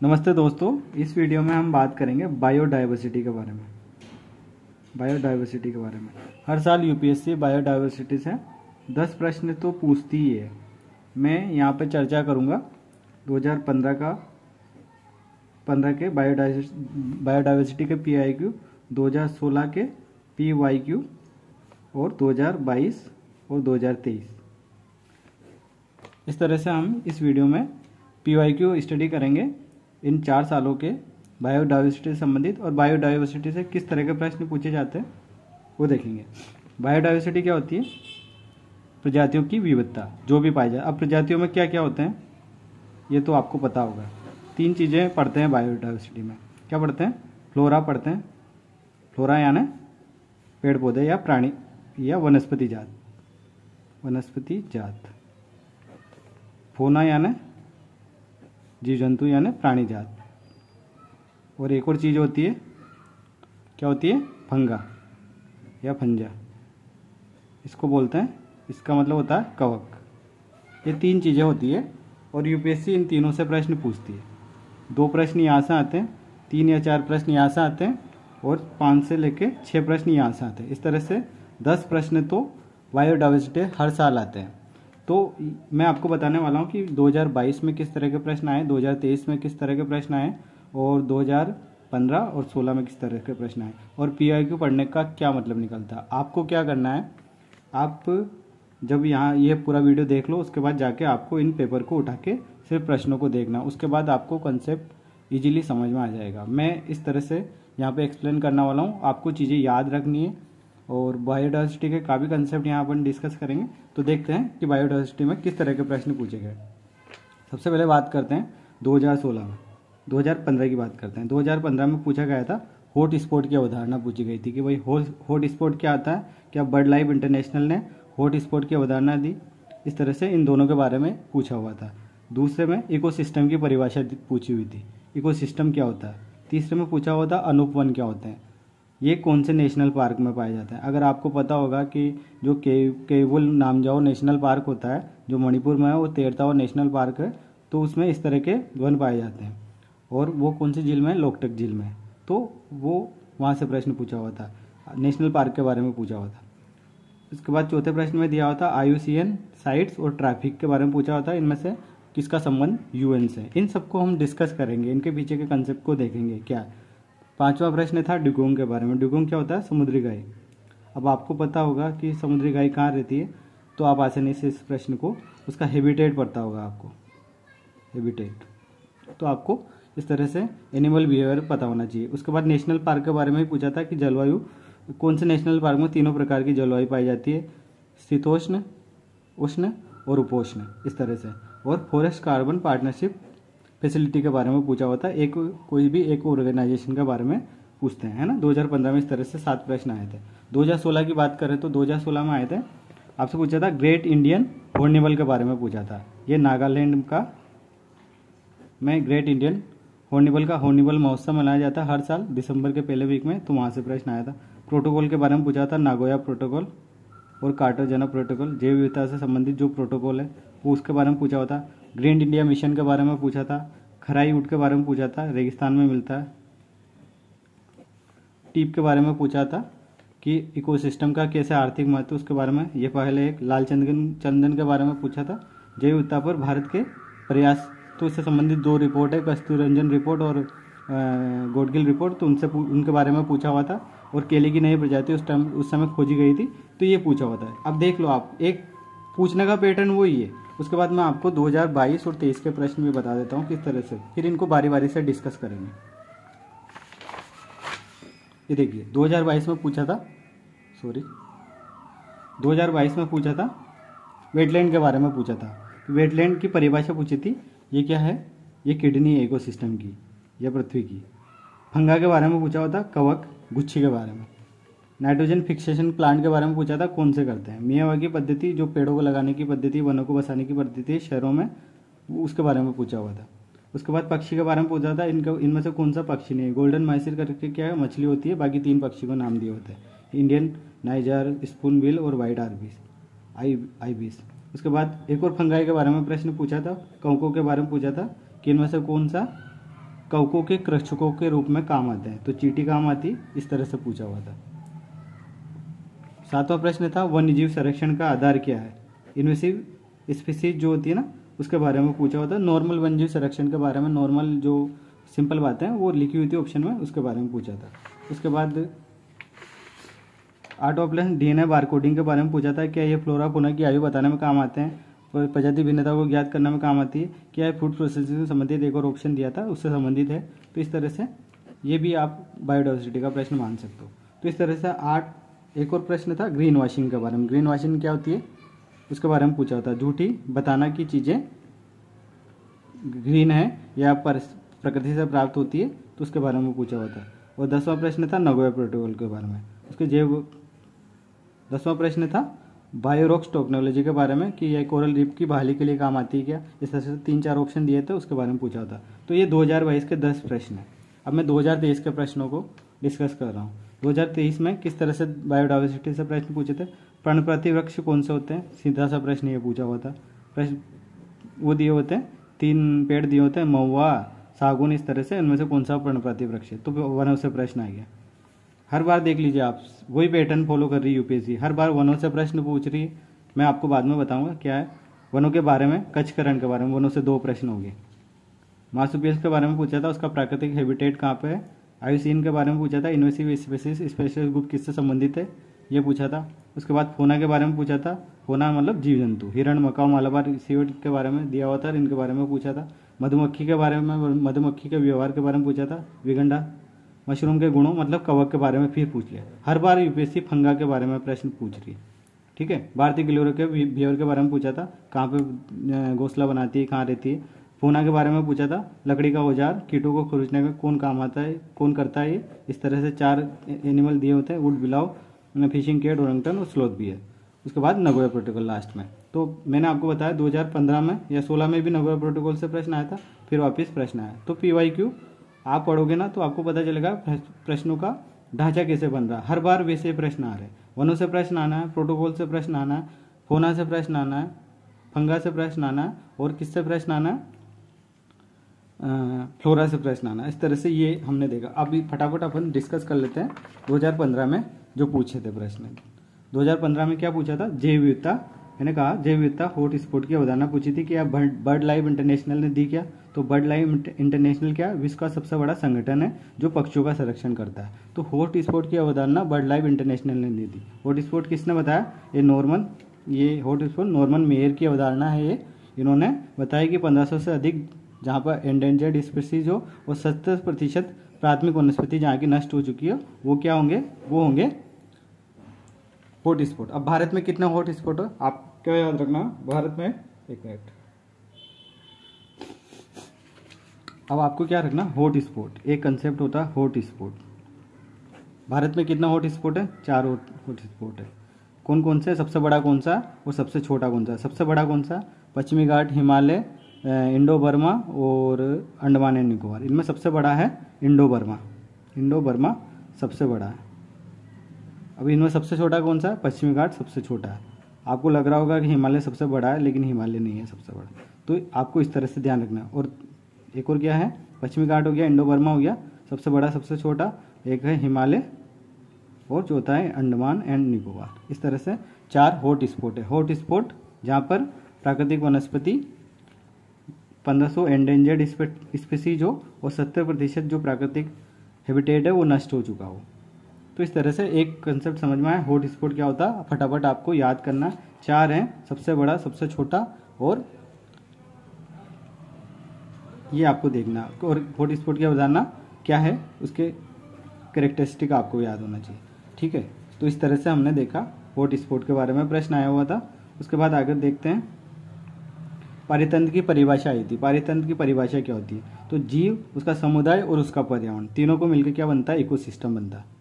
नमस्ते दोस्तों, इस वीडियो में हम बात करेंगे बायोडाइवर्सिटी के बारे में। बायोडाइवर्सिटी के बारे में हर साल यूपीएससी बायोडाइवर्सिटी से 10 प्रश्न तो पूछती ही है। मैं यहाँ पे चर्चा करूँगा 2015 के बायोडाइवर्सिटी के पीआईक्यू, 2016 के पीवाईक्यू और 2022 और 2023। इस तरह से हम इस वीडियो में पीवाईक्यू स्टडी करेंगे इन 4 सालों के बायोडाइवर्सिटी से संबंधित, और बायोडाइवर्सिटी से किस तरह के प्रश्न पूछे जाते हैं वो देखेंगे। बायोडाइवर्सिटी क्या होती है? प्रजातियों की विविधता जो भी पाई जाए। अब प्रजातियों में क्या क्या होते हैं ये तो आपको पता होगा। 3 चीज़ें पढ़ते हैं बायोडाइवर्सिटी में। क्या पढ़ते हैं? फ्लोरा पढ़ते हैं। फ्लोरा यानी पेड़ पौधे या प्राणी या वनस्पति जात। फौना यानी जीव जंतु यानी प्राणी जात। और एक और चीज़ होती है, क्या होती है? फंगा या फंजा, इसको बोलते हैं। इसका मतलब होता है कवक। ये 3 चीज़ें होती है और यूपीएससी इन तीनों से प्रश्न पूछती है। 2 प्रश्न यहाँ से आते हैं, 3 या 4 प्रश्न यहाँ से आते हैं और 5 से लेके 6 प्रश्न यहाँ से आते हैं। इस तरह से 10 प्रश्न तो बायोडाइवर्सिटी हर साल आते हैं। तो मैं आपको बताने वाला हूँ कि 2022 में किस तरह के प्रश्न आए, 2023 में किस तरह के प्रश्न आए और 2015 और 16 में किस तरह के प्रश्न आए, और पीआईक्यू पढ़ने का क्या मतलब निकलता है। आपको क्या करना है, आप जब यहाँ ये पूरा वीडियो देख लो उसके बाद जाके आपको इन पेपर को उठा के सिर्फ प्रश्नों को देखना, उसके बाद आपको कंसेप्ट ईजिली समझ में आ जाएगा। मैं इस तरह से यहाँ पे एक्सप्लेन करने वाला हूँ, आपको चीज़ें याद रखनी है। और बायोडाइवर्सिटी के काफ़ी कंसेप्ट यहाँ अपन डिस्कस करेंगे। तो देखते हैं कि बायोडाइवर्सिटी में किस तरह के प्रश्न पूछे गए। सबसे पहले बात करते हैं 2016 में। 2015 की बात करते हैं। 2015 में पूछा गया था हॉट स्पॉट की अवधारणा पूछी गई थी कि भाई हॉट स्पॉट क्या आता है। क्या बर्ड लाइफ इंटरनेशनल ने हॉट स्पॉट की अवधारणा दी। इस तरह से इन दोनों के बारे में पूछा हुआ था। दूसरे में इकोसिस्टम की परिभाषा पूछी हुई थी, इकोसिस्टम क्या होता है। तीसरे में पूछा हुआ था अनुपवन क्या होते हैं, ये कौन से नेशनल पार्क में पाया जाता है। अगर आपको पता होगा कि जो केवल नामजाओ नेशनल पार्क होता है जो मणिपुर में है, वो तेरतावा नेशनल पार्क है, तो उसमें इस तरह के वन पाए जाते हैं। और वो कौन सी झील में है? लोकटक झील में। तो वो वहाँ से प्रश्न पूछा हुआ था, नेशनल पार्क के बारे में पूछा हुआ था। इसके बाद चौथे प्रश्न में दिया हुआ था IUCN साइट्स और ट्रैफिक के बारे में पूछा हुआ था, इनमें से किसका संबंध UN से। इन सबको हम डिस्कस करेंगे, इनके पीछे के कंसेप्ट को देखेंगे क्या। 5वां प्रश्न था डुगोंग के बारे में। डुगोंग क्या होता है? समुद्री गाय। अब आपको पता होगा कि समुद्री गाय कहाँ रहती है, तो आप आसानी से इस प्रश्न को, उसका हैबिटेट पता होगा आपको, हैबिटेट। तो आपको इस तरह से एनिमल बिहेवियर पता होना चाहिए। उसके बाद नेशनल पार्क के बारे में भी पूछा था कि जलवायु, कौन से नेशनल पार्क में 3 प्रकार की जलवायु पाई जाती है, शीतोष्ण, उष्ण और उपोष्ण, इस तरह से। और फॉरेस्ट कार्बन पार्टनरशिप फैसिलिटी के बारे में पूछा हुआ था। कोई भी एक ऑर्गेनाइजेशन के बारे में पूछते हैं, है ना। 2015 में इस तरह से 7 प्रश्न आए थे। 2016 की बात करें तो 2016 में आए थे, आपसे पूछा था ग्रेट इंडियन हॉर्नबिल के बारे में पूछा था। ये नागालैंड का में ग्रेट इंडियन हॉर्नबिल महोत्सव मनाया जाता है हर साल दिसंबर के पहले वीक में, तो वहाँ से प्रश्न आया था। प्रोटोकॉल के बारे में पूछा था, नागोया प्रोटोकॉल और कार्टाजेना प्रोटोकॉल, जैव विविधता से संबंधित जो प्रोटोकॉल है वो उसके बारे में पूछा हुआ था। ग्रीन इंडिया मिशन के बारे में पूछा था। खराई ऊँट के बारे में पूछा था, रेगिस्तान में मिलता है। टीप के बारे में पूछा था कि इकोसिस्टम का कैसे आर्थिक महत्व, उसके बारे में। ये पहले एक लाल चंदन के बारे में पूछा था। जैव विविधता पर भारत के प्रयास, तो इससे संबंधित 2 रिपोर्ट है, कस्तूरी रंजन रिपोर्ट और गोडगिल रिपोर्ट, तो उनके बारे में पूछा हुआ था। और केले की नई प्रजाति उस समय खोजी गई थी, तो ये पूछा हुआ था। अब देख लो आप, एक पूछने का पैटर्न वही है। उसके बाद मैं आपको 2022 और 23 के प्रश्न भी बता देता हूँ किस तरह से, फिर इनको बारी बारी से डिस्कस करेंगे। ये देखिए 2022 में पूछा था, 2022 में पूछा था वेटलैंड के बारे में पूछा था। वेटलैंड की परिभाषा पूछी थी, ये क्या है? ये किडनी है इकोसिस्टम की या पृथ्वी की। फंगा के बारे में पूछा हुआ था, कवक गुच्छी के बारे में। नाइट्रोजन फिक्सेशन प्लांट के बारे में पूछा था, कौन से करते हैं। मियावाकी पद्धति, जो पेड़ों को लगाने की पद्धति, वनों को बसाने की पद्धति शहरों में, उसके बारे में पूछा हुआ था। उसके बाद पक्षी के बारे में पूछा था, इनमें से कौन सा पक्षी नहीं है। गोल्डन माइसिर करके क्या है, मछली होती है, बाकी 3 पक्षी को नाम दिए होते हैं, इंडियन नाइजर, स्पून बिल और वाइट आईबिस। उसके बाद एक और फंगाई के बारे में प्रश्न पूछा था, कवकों के बारे में पूछा था कि इनमें से कौन सा कवकों के कृषकों के रूप में काम आते हैं। तो चींटी काम आती, इस तरह से पूछा हुआ था। 7वां प्रश्न था वन्यजीव संरक्षण का आधार क्या है। इन्वेसिव स्पीसीज जो होती है ना, उसके बारे में पूछा हुआ था। नॉर्मल वन्यजीव संरक्षण के बारे में, नॉर्मल जो सिंपल बातें हैं वो लिखी हुई थी ऑप्शन में, उसके बारे में पूछा था। उसके बाद 8वां प्रश्न डीएनए बारकोडिंग के बारे में पूछा था। क्या ये फ्लोरा फौना की आयु बताने में काम आते हैं, प्रजाति भिन्नता को ज्ञात करने में काम आती है। क्या ये फूड प्रोसेसिंग से संबंधित, एक और ऑप्शन दिया था उससे संबंधित है। तो इस तरह से ये भी आप बायोडाइवर्सिटी का प्रश्न मान सकते हो। तो इस तरह से 8। एक और प्रश्न था ग्रीन वॉशिंग के बारे में। ग्रीन वॉशिंग क्या होती है उसके बारे में पूछा होता है। झूठी बताना कि चीज़ें ग्रीन है या प्रकृति से प्राप्त होती है, तो उसके बारे में पूछा हुआ था। और 10वां प्रश्न था नगोया प्रोटोकॉल के बारे में। उसके 10वां प्रश्न था बायोरॉक्स टेक्नोलॉजी के बारे में, कि यह कोरल रीफ की बहाली के लिए काम आती है क्या। इस तरह से 3-4 ऑप्शन दिए थे, उसके बारे में पूछा था। तो ये 2022 के 10 प्रश्न हैं। अब मैं 2023 के प्रश्नों को डिस्कस कर रहा हूँ। 2023 में किस तरह से बायोडाइवर्सिटी से प्रश्न पूछे थे। पर्णपाती वृक्ष कौन से होते हैं, सीधा सा प्रश्न ये पूछा हुआ था। प्रश्न वो दिए होते हैं, 3 पेड़ दिए होते हैं, महुआ, सागुन, इस तरह से इनमें से कौन सा पर्णपाती वृक्ष है। तो वनों से प्रश्न आ गया। हर बार देख लीजिए आप, वही पैटर्न फॉलो कर रही है यूपीएससी। हर बार वनों से प्रश्न पूछ रही है। मैं आपको बाद में बताऊंगा क्या है। वनों के बारे में, कच्छकरण के बारे में, वनों से 2 प्रश्न हो गए। मार्सुपियस के बारे में पूछा था, उसका प्राकृतिक हैबिटेट कहाँ पे है। आयुसीन के बारे में पूछा था, इन्वेसिव स्पीसीज स्पेशल ग्रुप किससे संबंधित है, ये पूछा था। उसके बाद फोना के बारे में पूछा था। फोना मतलब जीव जंतु, हिरण, मकाऊ, मालाबार सीवट के बारे में दिया हुआ था, इनके बारे में पूछा था। मधुमक्खी के बारे में, मधुमक्खी के व्यवहार के बारे में पूछा था। विगंडा, मशरूम के गुणों मतलब कवक के बारे में फिर पूछ लिया। हर बार यूपीएससी फंगा के बारे में प्रश्न पूछ रही है, ठीक है। भारतीय गिलोय के बिहेवियर के बारे में पूछा था, कहाँ पे घोंसला बनाती है, कहाँ रहती है। फोना के बारे में पूछा था, लकड़ी का औजार, कीटों को खरोचने का कौन काम आता है, कौन करता है। इस तरह से 4 एनिमल दिए होते हैं, वुड बिलाव, फिशिंग कैट, ओरंगटन और स्लोथ भी है। उसके बाद नगोया प्रोटोकॉल लास्ट में। तो मैंने आपको बताया 2015 में या 16 में भी नगोया प्रोटोकॉल से प्रश्न आया था, फिर वापस प्रश्न आया। तो PYQ आप पढ़ोगे ना तो आपको पता चलेगा प्रश्नों का ढांचा कैसे बन रहा है। हर बार वैसे प्रश्न आ रहे हैं। वनों से प्रश्न आना है, प्रोटोकॉल से प्रश्न आना है, फोना से प्रश्न आना है, फंगा से प्रश्न आना है, और किससे प्रश्न आना है, फ्लोरा से प्रश्न आना। इस तरह से ये हमने देखा। अभी फटाफट अपन डिस्कस कर लेते हैं 2015 में जो पूछे थे प्रश्न। 2015 में क्या पूछा था, जैव विविधता। मैंने कहा जैव विविधता हॉटस्पॉट की अवधारणा पूछी थी कि आप बर्ड लाइफ इंटरनेशनल ने दी क्या। तो बर्ड लाइफ इंटरनेशनल क्या, विश्व का सबसे बड़ा संगठन है जो पक्षियों का संरक्षण करता है। तो हॉटस्पॉट की अवधारणा बर्ड लाइफ इंटरनेशनल ने दी थी। हॉटस्पॉट किसने बताया, ये हॉटस्पॉट नॉर्मन मेयर की अवधारणा है। ये इन्होंने बताया कि 1500 से अधिक जहाँ पर एंडेंजर्ड स्पीसीज हो और 70% प्राथमिक वनस्पति जहाँ की नष्ट हो चुकी है, वो क्या होंगे, वो होंगे हॉटस्पॉट। अब भारत में कितना हॉटस्पॉट है आप क्या याद रखना, भारत में, एक मिनट, अब आपको क्या रखना, हॉटस्पॉट, एक कंसेप्ट होता है हॉटस्पॉट। भारत में कितना हॉटस्पॉट है, 4 हॉटस्पॉट है। कौन कौन से, सबसे बड़ा कौन सा और सबसे छोटा कौन सा। सबसे बड़ा कौन सा, पश्चिमी घाट, हिमालय, इंडो बर्मा और अंडमान एंड निकोबार। इनमें सबसे बड़ा है इंडो बर्मा सबसे बड़ा है। अब इनमें सबसे छोटा कौन सा है, पश्चिमी घाट सबसे छोटा है। आपको लग रहा होगा कि हिमालय सबसे बड़ा है, लेकिन हिमालय नहीं है सबसे बड़ा। तो आपको इस तरह से ध्यान रखना है। और एक और क्या है, पश्चिमी घाट हो गया, इंडो बर्मा हो गया सबसे बड़ा सबसे छोटा, एक है हिमालय और चौथा है अंडमान एंड निकोबार। इस तरह से 4 हॉटस्पॉट है। हॉटस्पॉट जहाँ पर प्राकृतिक वनस्पति 1500 एंडेंजर्ड स्पीसीज हो और 70% जो प्राकृतिक हैबिटेट है वो नष्ट हो चुका हो। तो इस तरह से एक कंसेप्ट समझ में आया हॉटस्पॉट क्या होता है, फटाफट आपको याद करना। 4 हैं, सबसे बड़ा, सबसे छोटा, और ये आपको देखना। और हॉटस्पॉट की अवधारणा क्या है, उसके कैरेक्टरिस्टिक आपको याद होना चाहिए, ठीक है। तो इस तरह से हमने देखा हॉटस्पॉट के बारे में प्रश्न आया हुआ था। उसके बाद आगे देखते हैं पारितंत्र की परिभाषा आई थी। पारितंत्र की परिभाषा क्या होती है, तो जीव, उसका समुदाय और उसका पर्यावरण, तीनों को मिलकर क्या बनता है, इकोसिस्टम बनता है।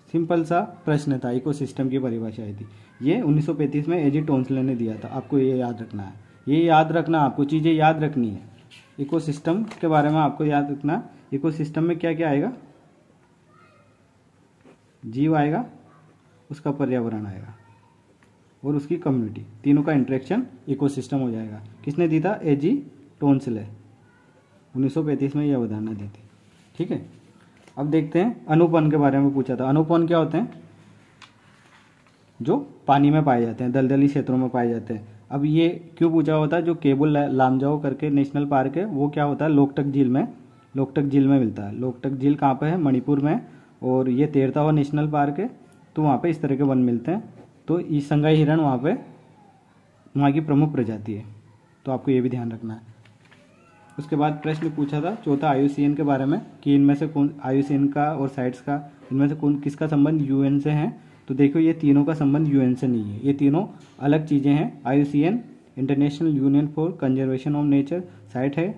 सिंपल सा प्रश्न था, इकोसिस्टम की परिभाषा आई थी। ये 1935 में एजी टोंसले ने दिया था। आपको ये याद रखना है, ये याद रखना, आपको चीज़ें याद रखनी है। इकोसिस्टम के बारे में आपको याद रखना। इकोसिस्टम में क्या क्या आएगा, जीव आएगा, उसका पर्यावरण आएगा और उसकी कम्युनिटी, तीनों का इंटरेक्शन इकोसिस्टम हो जाएगा। किसने दी था, एजी टोंसले। 1935 में ये अवधारणा दी थी। ठीक है, अब देखते हैं अणुपन के बारे में पूछा था। अणुपन क्या होते हैं? जो पानी में पाए जाते हैं, दलदली क्षेत्रों में पाए जाते हैं। अब ये क्यों पूछा होता है? जो केबुल लामजाओ करके नेशनल पार्क है, वो क्या होता है? लोकटक झील में मिलता है। लोकटक झील कहाँ पे है? मणिपुर में। और ये तेरतावा नेशनल पार्क है, तो वहाँ पे इस तरह के वन मिलते हैं। तो ये संगाई हिरण वहाँ की प्रमुख प्रजाति है, तो आपको ये भी ध्यान रखना है। उसके बाद प्रश्न पूछा था चौथा IUCN के बारे में कि इनमें से कौन, IUCN का और साइट्स का, इनमें से कौन किसका संबंध UN से है? तो देखो ये तीनों का संबंध UN से नहीं है, ये तीनों अलग चीज़ें हैं। IUCN international union for conservation of nature, CITES है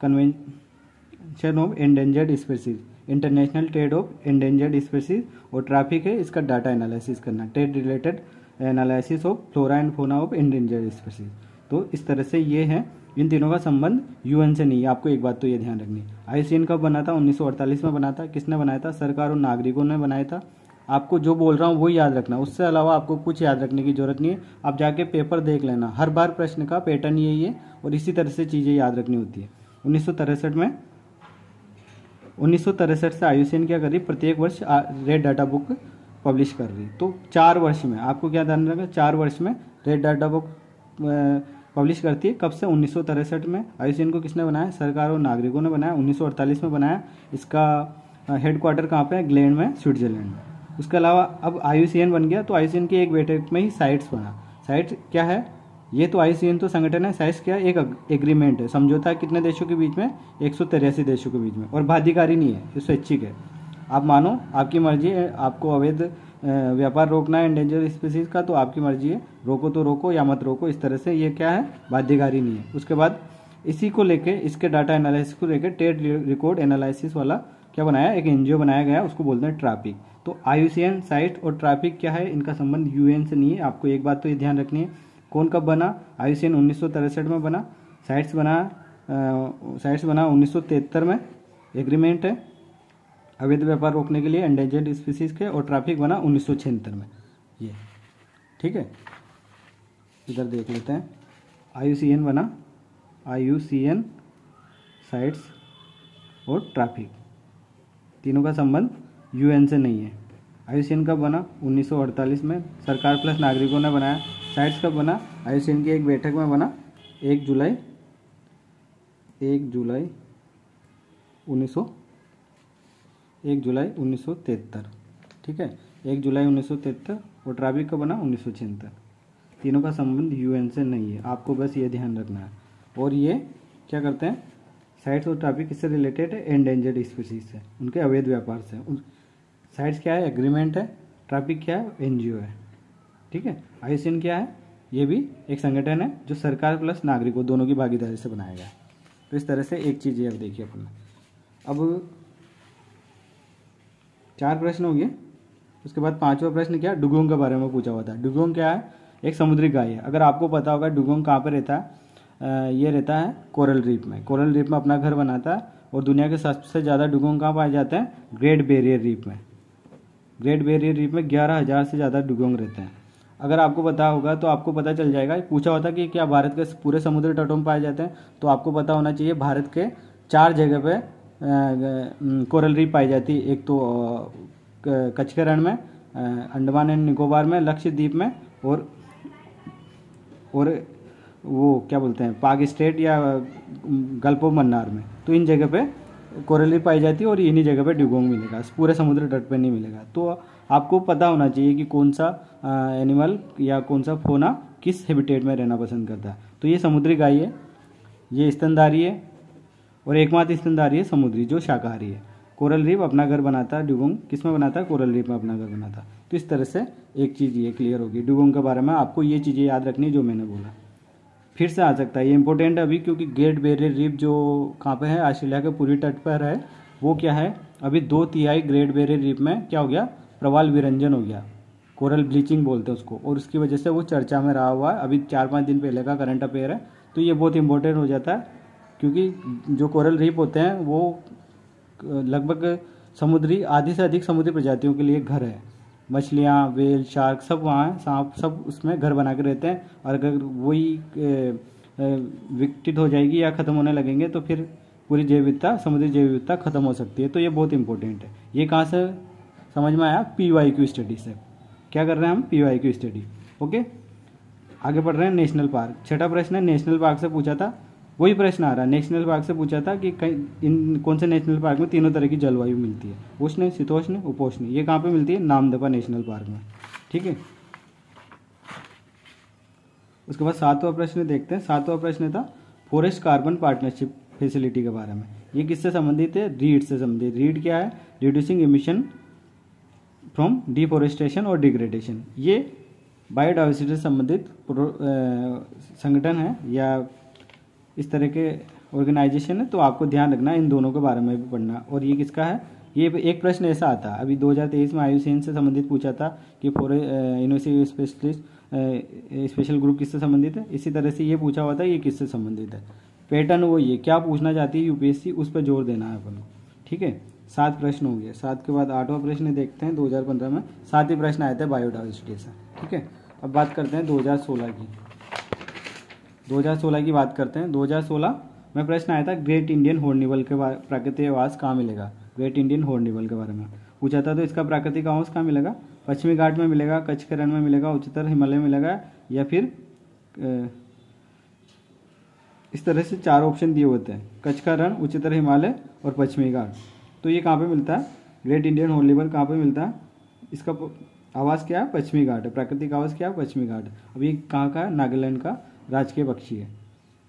convention of endangered species, international trade of endangered species, और ट्रैफिक है इसका डाटा एनालिसिस करना, trade related analysis of flora and fauna of endangered species. तो इस तरह से ये है, इन तीनों का संबंध UN से नहीं है। आपको एक बात तो ये ध्यान रखनी है। IUCN कब बना था? 1948 में बना था। किसने बनाया था? सरकार और नागरिकों ने बनाया था। आपको जो बोल रहा हूँ वो याद रखना, उससे अलावा आपको कुछ याद रखने की जरूरत नहीं है। आप जाके पेपर देख लेना, हर बार प्रश्न का पैटर्न यही है और इसी तरह से चीज़ें याद रखनी होती है। 1963 से IUCN क्या कर रही? प्रत्येक वर्ष रेड डाटा बुक पब्लिश कर रही। तो 4 वर्ष में आपको क्या ध्यान रखना? 4 वर्ष में रेड डाटा बुक पब्लिश करती है। कब से? 1963 में। IUCN को किसने बनाया? सरकार और नागरिकों ने बनाया। 1948 में बनाया। इसका हेडक्वार्टर कहाँ पे है? ग्लेन में, स्विट्जरलैंड में। उसके अलावा अब IUCN बन गया, तो IUCN के एक बैठक में ही साइट्स बना। साइट्स क्या है? ये तो IUCN तो संगठन है, साइट्स क्या है? एक एग्रीमेंट है, समझौता है। कितने देशों के बीच में? 183 देशों के बीच में, और बाध्यकारी नहीं है, ये स्वैच्छिक है। आप मानो, आपकी मर्जी है। आपको अवैध व्यापार रोकना है एंडेंजर स्पीसीज का, तो आपकी मर्जी है, रोको तो रोको या मत रोको। इस तरह से ये क्या है? बाध्यकारी नहीं है। उसके बाद इसी को लेके, इसके डाटा एनालिसिस को लेकर ट्रेड रिकॉर्ड एनालिसिस वाला क्या बनाया? एक NGO बनाया गया, उसको बोलते हैं ट्रैफिक। तो IUCN, साइट और ट्रैफिक क्या है? इनका संबंध UN से नहीं है। आपको एक बात तो ये ध्यान रखनी है। कौन कब बना? IUCN 1963 में बना। साइट्स बना 1973 में, एग्रीमेंट है अवैध व्यापार रोकने के लिए एंडेंजर्ड स्पीसीज के, और ट्रैफिक बना 1976 में। ये ठीक है, इधर देख लेते हैं। IUCN बना, IUCN, साइट्स और ट्रैफिक, तीनों का संबंध UN से नहीं है। IUCN कब बना? 1948 में, सरकार प्लस नागरिकों ने बनाया। साइट्स कब बना? IUCN की एक बैठक में बना, 1 जुलाई 1973। ठीक है, 1 जुलाई 1973। और ट्रैफिक कब बना? 1976। तीनों का संबंध UN से नहीं है, आपको बस ये ध्यान रखना है। और ये क्या करते हैं? साइट्स और ट्रैफिक किससे रिलेटेड है? एंडेंजर्ड स्पीसीज से, उनके अवैध व्यापार से। साइट्स क्या है? एग्रीमेंट है। ट्रैफिक क्या है? NGO है। ठीक है, IUCN क्या है? ये भी एक संगठन है जो सरकार प्लस नागरिकों दोनों की भागीदारी से बनाया गया है। तो इस तरह से एक चीज़ ये अब देखिए अपन। अब 4 प्रश्न हो गए। उसके बाद 5वां प्रश्न क्या? डुगोंग के बारे में पूछा हुआ था। डुगोंग क्या है? एक समुद्री गाय है। अगर आपको पता होगा डुगोंग कहाँ पर रहता है? ये रहता है कोरल रीफ में। कोरल रीफ में अपना घर बनाता है। और दुनिया के सबसे ज़्यादा डुगोंग कहाँ पाए जाते हैं? ग्रेट बैरियर रीफ में। ग्रेट बैरियर रीफ में 11,000 से ज़्यादा डुगोंग रहते हैं। अगर आपको पता होगा तो आपको पता चल जाएगा। पूछा होता कि क्या भारत के पूरे समुद्री तटों में पाए जाते हैं? तो आपको पता होना चाहिए भारत के 4 जगह पे कोरल रीफ पाई जाती है। एक तो कच्छ के रण में, अंडमान एंड निकोबार में, लक्षद्वीप में, और वो क्या बोलते हैं, पाक स्टेट या गल्फ ऑफ मन्नार में। तो इन जगह पे कोरल रीफ पाई जाती है और इन्हीं जगह पे डुगोंग मिलेगा, पूरे समुद्र तट पे नहीं मिलेगा। तो आपको पता होना चाहिए कि कौन सा एनिमल या कौन सा फोना किस हैबिटेट में रहना पसंद करता है। तो ये समुद्री गाय है, ये स्तनधारी है, और एकमात्र स्तनधारी है समुद्री जो शाकाहारी है। कोरल रीफ अपना घर बनाता है, डुगोंग किस में बनाता है? कोरल रीफ में अपना घर बनाता है। तो इस तरह से एक चीज़ ये क्लियर होगी डुगोंग के बारे में। आपको ये चीज़ें याद रखनी जो मैंने बोला। फिर से आ सकता है, ये इंपॉर्टेंट है अभी, क्योंकि ग्रेट बैरियर रीफ जो कहाँ पे है? ऑस्ट्रेलिया के पूर्वी तट पर है। वो क्या है? अभी 2/3 ग्रेट बैरियर रीफ में क्या हो गया? प्रवाल विरंजन हो गया, कोरल ब्लीचिंग बोलते हैं उसको, और उसकी वजह से वो चर्चा में रहा हुआ है। अभी 4-5 दिन पहले का करंट अफेयर है। तो ये बहुत इंपॉर्टेंट हो जाता है, क्योंकि जो कोरल रीफ होते हैं वो लगभग समुद्री, आधी से अधिक समुद्री प्रजातियों के लिए घर है। मछलियाँ, वेल, शार्क सब वहाँ हैं, सांप सब उसमें घर बना के रहते हैं। और अगर वही विकसित हो जाएगी या ख़त्म होने लगेंगे तो फिर पूरी जैव विविधता, समुद्री जैव विविधता खत्म हो सकती है। तो ये बहुत इंपॉर्टेंट है। ये कहाँ से समझ में आया? PYQ स्टडी से। क्या कर रहे हैं हम? PYQ study. ओके, आगे बढ़ रहे हैं। नेशनल पार्क, छठा प्रश्न है। नेशनल पार्क से पूछा था, वही प्रश्न आ रहा है। नेशनल पार्क से पूछा था कि इन कौन से नेशनल पार्क में तीनों तरह की जलवायु मिलती है, उष्ण, शीतोष्ण, उपोष्ण। ये कहाँ पे मिलती है? नामदफा नेशनल पार्क में। ठीक है, उसके बाद सातवां प्रश्न देखते हैं। सातवां प्रश्न था फॉरेस्ट कार्बन पार्टनरशिप फैसिलिटी के बारे में। ये किससे संबंधित है? रीड से संबंधित। रीड क्या है? रिड्यूसिंग इमिशन फ्रॉम डिफोरेस्टेशन और डिग्रेडेशन। ये बायोडाइवर्सिटी से संबंधित संगठन है या इस तरह के ऑर्गेनाइजेशन है। तो आपको ध्यान रखना, इन दोनों के बारे में भी पढ़ना। और ये किसका है? ये एक प्रश्न ऐसा आता है, अभी 2023 में IUCN से संबंधित पूछा था कि यूनिवर्सिटी स्पेशलिस्ट स्पेशल ग्रुप किससे संबंधित है। इसी तरह से ये पूछा हुआ था, ये किससे संबंधित है। पैटर्न वो ये क्या पूछना चाहती है UPSC, उस पर जोर देना है अपन को। ठीक है, 7 प्रश्न हो गए। 7 के बाद 8वां प्रश्न देखते हैं। 2015 में 7 ही प्रश्न आए थे बायोडाइवर्सिटी से। ठीक है, अब बात करते हैं 2016 की। 2016 की बात करते हैं। 2016 में प्रश्न आया था ग्रेट इंडियन हॉर्नबिल के प्राकृतिक आवास कहाँ मिलेगा। ग्रेट इंडियन हॉर्नबिल के बारे में पूछा था। तो इसका प्राकृतिक आवास कहाँ मिलेगा? पश्चिमी घाट में मिलेगा, कच्छ के रण में मिलेगा, उच्चतर हिमालय में मिलेगा, या फिर इस तरह से 4 ऑप्शन दिए होते हैं, कच्छ का रण, उच्चतर हिमालय और पश्चिमी घाट। तो ये कहाँ पे मिलता है? ग्रेट इंडियन हॉर्नबिल कहाँ पे मिलता है? इसका आवास क्या है? पश्चिमी घाट है। प्राकृतिक आवास क्या है? पश्चिमी घाट। अब ये कहाँ का है? नागालैंड का राजकीय पक्षी है।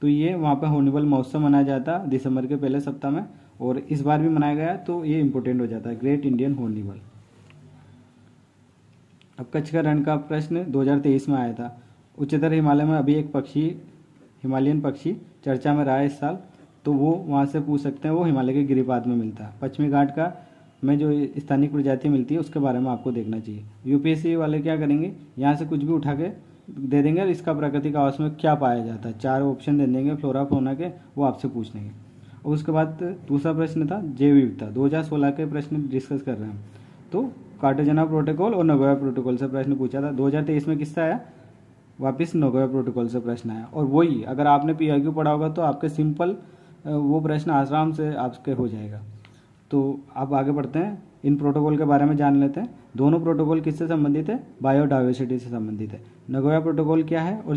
तो ये वहाँ पर हॉर्नबिल महोत्सव मनाया जाता है दिसंबर के पहले सप्ताह में, और इस बार भी मनाया गया। तो ये इंपॉर्टेंट हो जाता है, ग्रेट इंडियन हॉर्नबिल। अब कच्छ का रण का प्रश्न 2023 में आया था। उच्चतर हिमालय में अभी एक पक्षी, हिमालयन पक्षी चर्चा में रहा है इस साल, तो वो वहाँ से पूछ सकते हैं। वो हिमालय के गिरिपाद में मिलता है। पश्चिमी घाट का में जो स्थानीय प्रजाति मिलती है उसके बारे में आपको देखना चाहिए। UPSC वाले क्या करेंगे, यहाँ से कुछ भी उठा के दे देंगे और इसका प्राकृतिक आवास में क्या पाया जाता है, 4 ऑप्शन दे देंगे फ्लोरा फौना के, वो आपसे पूछ लेंगे। और उसके बाद दूसरा प्रश्न था जैव विविधता। 2016 के प्रश्न डिस्कस कर रहे हैं। तो कार्टेजना प्रोटोकॉल और नगोया प्रोटोकॉल से प्रश्न पूछा था। 2023 में किससे आया? वापस नगोया प्रोटोकॉल से प्रश्न आया। और वही अगर आपने PIQ पढ़ा होगा तो आपके सिंपल वो प्रश्न आराम से आपके हो जाएगा। तो आप आगे बढ़ते हैं, इन प्रोटोकॉल के बारे में जान लेते हैं। दोनों प्रोटोकॉल किससे संबंधित है? बायोडाइवर्सिटी से संबंधित है। नगोया प्रोटोकॉल क्या है और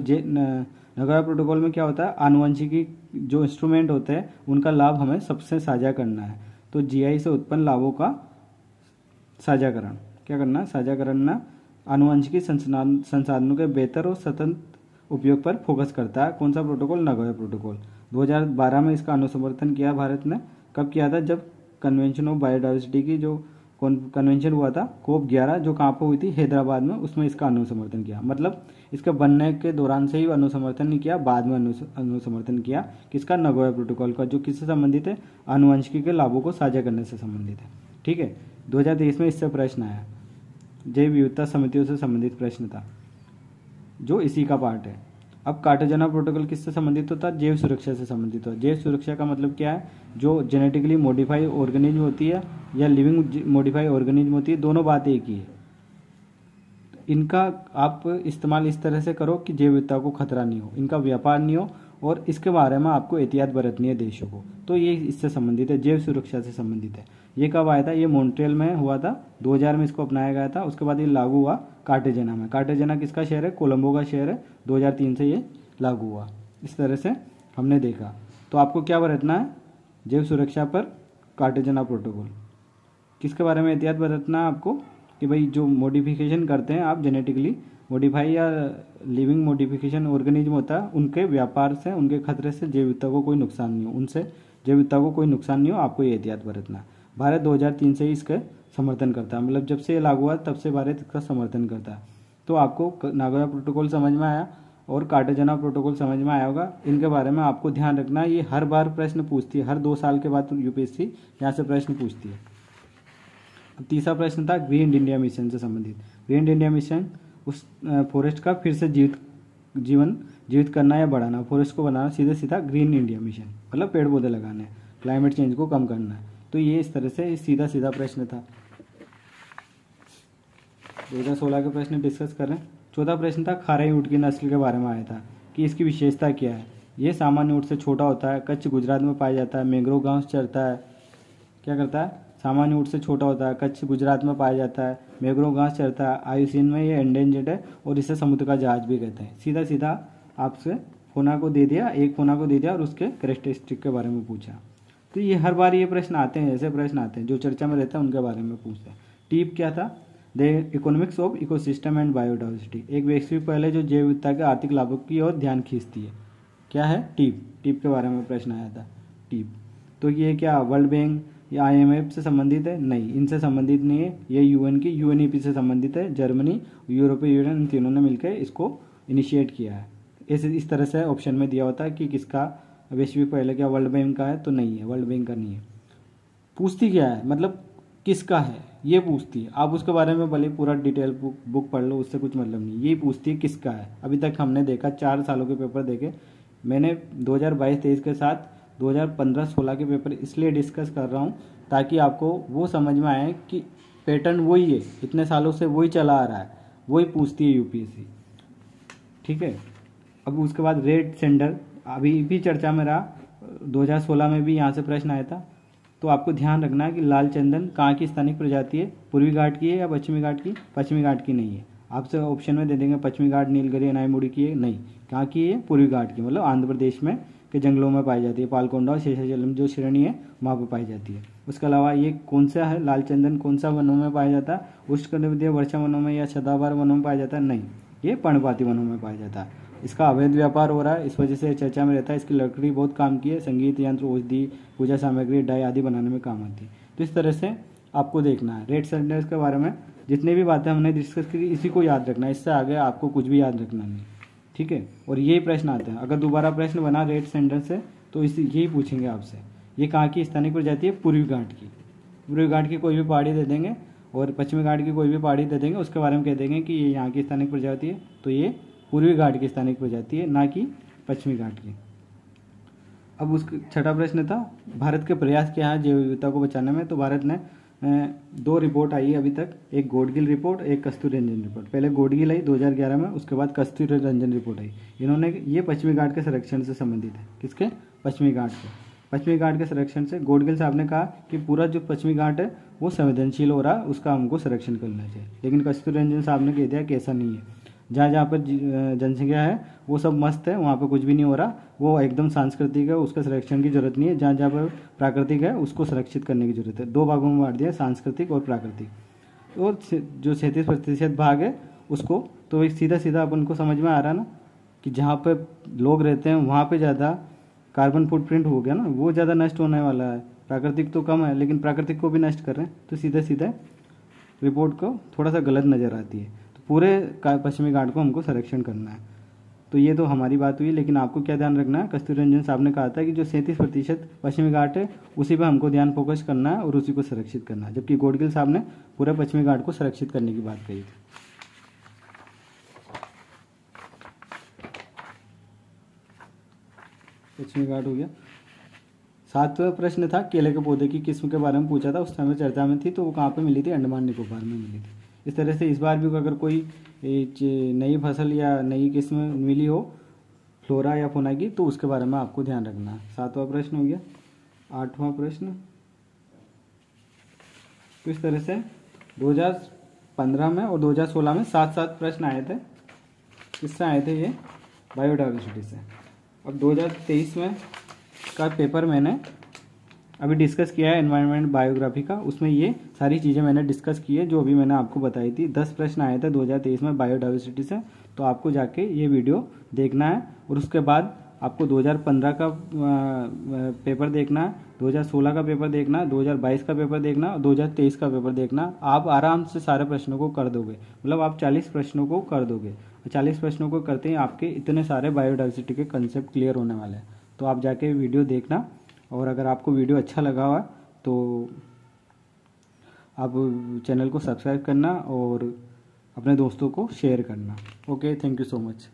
नगोया प्रोटोकॉल में क्या होता है? आनुवंशिकी जो इंस्ट्रूमेंट होते हैं उनका लाभ हमें सबसे साझा करना है। तो GI से उत्पन्न लाभों का साझाकरण क्या करना है? साझाकरण ना आनुवंशिकी संसाधनों के बेहतर और स्वतंत्र उपयोग पर फोकस करता है। कौन सा प्रोटोकॉल? Nagoya protocol. 2012 में इसका अनुसमर्थन किया भारत ने। कब किया था? जब कन्वेंशन ऑफ बायोडाइवर्सिटी की जो कन्वेंशन हुआ था COP 11, जो कहाँ पर हुई थी? हैदराबाद में, उसमें इसका अनुसमर्थन किया। मतलब इसके बनने के दौरान से ही अनुसमर्थन नहीं किया, बाद में अनुसमर्थन किया। किसका? नगोया प्रोटोकॉल का, जो किससे संबंधित है? आनुवंशिकी के लाभों को साझा करने से संबंधित है। ठीक है, 2023 में इससे प्रश्न आया। जैव विविधता समितियों से संबंधित प्रश्न था, जो इसी का पार्ट है। अब कार्टेजना प्रोटोकॉल किससे संबंधित होता है? जैव सुरक्षा से संबंधित होता है। जैव सुरक्षा का मतलब क्या है? जो जेनेटिकली मॉडिफाई ऑर्गेनिज्म होती है या लिविंग मॉडिफाई ऑर्गेनिज्म होती है, दोनों बात एक ही है। इनका आप इस्तेमाल इस तरह से करो कि जैव विविधता को खतरा नहीं हो, इनका व्यापार नहीं हो, और इसके बारे में आपको एहतियात बरतनी है देशों को। तो ये इससे संबंधित है, जैव सुरक्षा से संबंधित है। ये कब आया था? ये मॉन्ट्रियल में हुआ था, 2000 में इसको अपनाया गया था। उसके बाद ये लागू हुआ कार्टेजना में। कार्टेजना किसका शहर है? कोलंबो का शहर है। 2003 से ये लागू हुआ। इस तरह से हमने देखा। तो आपको क्या बरतना है? जैव सुरक्षा पर कार्टेजना प्रोटोकॉल। किसके बारे में एहतियात बरतना है आपको? कि भाई जो मॉडिफिकेशन करते हैं आप, जेनेटिकली मॉडिफाई या लिविंग मॉडिफिकेशन ऑर्गेनिज्म होता है, उनके व्यापार से, उनके खतरे से जैव विविधता को कोई नुकसान नहीं हो, उनसे जैव विविधता को कोई नुकसान नहीं हो, आपको ये एहतियात बरतना है। भारत 2003 से ही इसका समर्थन करता है। मतलब जब से ये लागू हुआ तब से भारत इसका समर्थन करता है। तो आपको नागोया प्रोटोकॉल समझ में आया और कार्टेजना प्रोटोकॉल समझ में आया होगा। इनके बारे में आपको ध्यान रखना है, ये हर बार प्रश्न पूछती है, हर 2 साल के बाद UPSC यहाँ से प्रश्न पूछती है। तीसरा प्रश्न था ग्रीन इंडिया मिशन से संबंधित। ग्रीन इंडिया मिशन उस फॉरेस्ट का फिर से जीवित करना या बढ़ाना, फॉरेस्ट को बनाना, सीधे सीधा ग्रीन इंडिया मिशन मतलब पेड़ पौधे लगाने, क्लाइमेट चेंज को कम करना है। तो ये इस तरह से सीधा सीधा प्रश्न था। 2016 के प्रश्न डिस्कस कर रहे हैं। चौथा प्रश्न था खारई ऊँट की नस्ल के बारे में आया था कि इसकी विशेषता क्या है। ये सामान्य ऊँट से छोटा होता है, कच्छ गुजरात में पाया जाता है, मैंग्रोव घास चरता है। क्या करता है? सामान्य ऊँट से छोटा होता है, कच्छ गुजरात में पाया जाता है, मैंग्रोव घास चरता है, आयुसीन में ये एंडेंजर्ड है और इसे समुद्र का जहाज भी कहते हैं। सीधा सीधा आपसे फोना को दे दिया, एक फोना को दे दिया और उसके कैरेक्टरिस्टिक के बारे में पूछा। तो ये हर बार ये प्रश्न आते हैं, ऐसे प्रश्न आते हैं जो चर्चा में रहता है उनके बारे में पूछते हैं। टीप क्या था? The economics of ecosystem and biodiversity, एक वैश्विक पहले जो जैव विविधता के आर्थिक लाभों की ओर ध्यान खींचती है। क्या है? टीप। टीप के बारे में प्रश्न आया था। टीप तो ये क्या वर्ल्ड बैंक या IMF से संबंधित है? नहीं, इनसे संबंधित नहीं है। ये UN की UNEP से संबंधित है। जर्मनी, यूरोपीय यूनियन, इन तीनों ने मिलकर इसको इनिशिएट किया है। इस तरह से ऑप्शन में दिया होता है कि किसका वैश्विक पहले, क्या वर्ल्ड बैंक का है? तो नहीं है, वर्ल्ड बैंक का नहीं है। पूछती क्या है? मतलब किसका है ये पूछती है। आप उसके बारे में भले पूरा डिटेल बुक पढ़ लो, उससे कुछ मतलब नहीं। यही पूछती है किसका है। अभी तक हमने देखा 4 सालों के पेपर देखे। मैंने 2022-23 के साथ 2015-16 के पेपर इसलिए डिस्कस कर रहा हूँ ताकि आपको वो समझ में आए कि पैटर्न वही है, इतने सालों से वही चला आ रहा है, वही पूछती है UPSC। ठीक है। अब उसके बाद रेड सेंडर अभी भी चर्चा में रहा, 2016 में भी यहाँ से प्रश्न आया था। तो आपको ध्यान रखना है कि लाल चंदन कहाँ की स्थानिक प्रजाति है? पूर्वी घाट की है या पश्चिमी घाट की? पश्चिमी घाट की नहीं है। आपसे ऑप्शन में दे देंगे पश्चिमी घाट, नीलगिरी, अनाईमुड़ी की है, नहीं। कहाँ की है? पूर्वी घाट की, मतलब आंध्र प्रदेश में के जंगलों में पाई जाती है। पालकोंडा और शेषाचलम जो श्रेणी है वहाँ पर पाई जाती है। उसके अलावा ये कौन सा है लाल चंदन, कौन सा वनों में पाया जाता है? उष्णकटिबंधीय वर्षा वनों में या सदाबहार वनों में पाया जाता है? नहीं, ये पर्णपाती वनों में पाया जाता है। इसका अवैध व्यापार हो रहा है, इस वजह से चर्चा में रहता है। इसकी लकड़ी बहुत काम की है, संगीत यंत्र, औषधि, पूजा सामग्री, डाई आदि बनाने में काम आती है। तो इस तरह से आपको देखना है। रेड सेंडर्स के बारे में जितनी भी बातें हमने डिस्कस की इसी को याद रखना है, इससे आगे आपको कुछ भी याद रखना नहीं। ठीक है। और यही प्रश्न आते हैं, अगर दोबारा प्रश्न बना रेड सेंडर से तो इसी यही पूछेंगे आपसे, ये कहाँ की स्थानिक प्रजाति है? पूर्वी घाट की। पूर्वी घाट की कोई भी पहाड़ी दे देंगे और पश्चिमी घाट की कोई भी पहाड़ी दे देंगे, उसके बारे में कह देंगे कि ये यहाँ की स्थानिक प्रजाति है। तो ये पूर्वी घाट की स्थानिक प्रजाति है, ना कि पश्चिमी घाट की। अब उसका छठा प्रश्न था भारत के प्रयास क्या है जैव विविधता को बचाने में। तो भारत ने 2 रिपोर्ट आई अभी तक, एक गौडगिल रिपोर्ट, एक कस्तूरी रंजन रिपोर्ट। पहले गौडगिल आई 2011 में, उसके बाद कस्तूरी रंजन रिपोर्ट आई। इन्होंने ये पश्चिमी घाट के संरक्षण से संबंधित है। किसके? पश्चिमी घाट के। पश्चिमी घाट के संरक्षण से गौडगिल साहब ने कहा कि पूरा जो पश्चिमी घाट है वो संवेदनशील हो रहा है, उसका हमको संरक्षण करना चाहिए। लेकिन कस्तूरी रंजन साहब ने कह दिया कि ऐसा नहीं है, जहाँ जहाँ पर जनसंख्या है वो सब मस्त है, वहाँ पे कुछ भी नहीं हो रहा, वो एकदम सांस्कृतिक है, उसका संरक्षण की जरूरत नहीं है। जहाँ जहाँ पर प्राकृतिक है उसको संरक्षित करने की जरूरत है। 2 भागों में बांट दिया, सांस्कृतिक और प्राकृतिक। और जो 37% भाग है उसको, तो एक सीधा सीधा अपन को समझ में आ रहा है ना कि जहाँ पर लोग रहते हैं वहाँ पर ज़्यादा कार्बन फुटप्रिंट हो गया ना, वो ज़्यादा नष्ट होने वाला है। प्राकृतिक तो कम है लेकिन प्राकृतिक को भी नष्ट कर रहे हैं। तो सीधे सीधे रिपोर्ट को थोड़ा सा गलत नज़र आती है। पूरे पश्चिमी घाट को हमको संरक्षण करना है। तो ये तो हमारी बात हुई, लेकिन आपको क्या ध्यान रखना है? कस्तूरी रंजन साहब ने कहा था कि जो 37% पश्चिमी घाट है उसी पे हमको ध्यान फोकस करना है और उसी को संरक्षित करना है, जबकि गौडगिल साहब ने पूरे पश्चिमी घाट को संरक्षित करने की बात कही थी। पश्चिमी घाट हो गया। 7वां प्रश्न था केले के पौधे की किस्म के बारे में पूछा था, उस समय चर्चा में थी। तो वो कहाँ पे मिली थी? अंडमान निकोबार में मिली थी। इस तरह से इस बार भी अगर कोई नई फसल या नई किस्म मिली हो फ्लोरा या फोना की, तो उसके बारे में आपको ध्यान रखना है। 7वां प्रश्न हो गया। 8वां प्रश्न, तो इस तरह से 2015 में और 2016 में 7 प्रश्न आए थे। किससे आए थे? ये बायोडाइवर्सिटी से। अब 2023 में का पेपर मैंने अभी डिस्कस किया है एनवायरनमेंट बायोग्राफी का, उसमें ये सारी चीज़ें मैंने डिस्कस की है जो अभी मैंने आपको बताई थी। 10 प्रश्न आए थे 2023 में बायोडाइवर्सिटी से, तो आपको जाके ये वीडियो देखना है। और उसके बाद आपको 2015 का पेपर देखना है, 2016 का पेपर देखना है, 2022 का पेपर देखना और 2023 का पेपर देखना। आप आराम से सारे प्रश्नों को कर दोगे, मतलब आप 40 प्रश्नों को कर दोगे। 40 प्रश्नों को करते ही आपके इतने सारे बायोडाइवर्सिटी के कंसेप्ट क्लियर होने वाले हैं। तो आप जाके वीडियो देखना, और अगर आपको वीडियो अच्छा लगा हुआ तो आप चैनल को सब्सक्राइब करना और अपने दोस्तों को शेयर करना। Okay, thank you so much.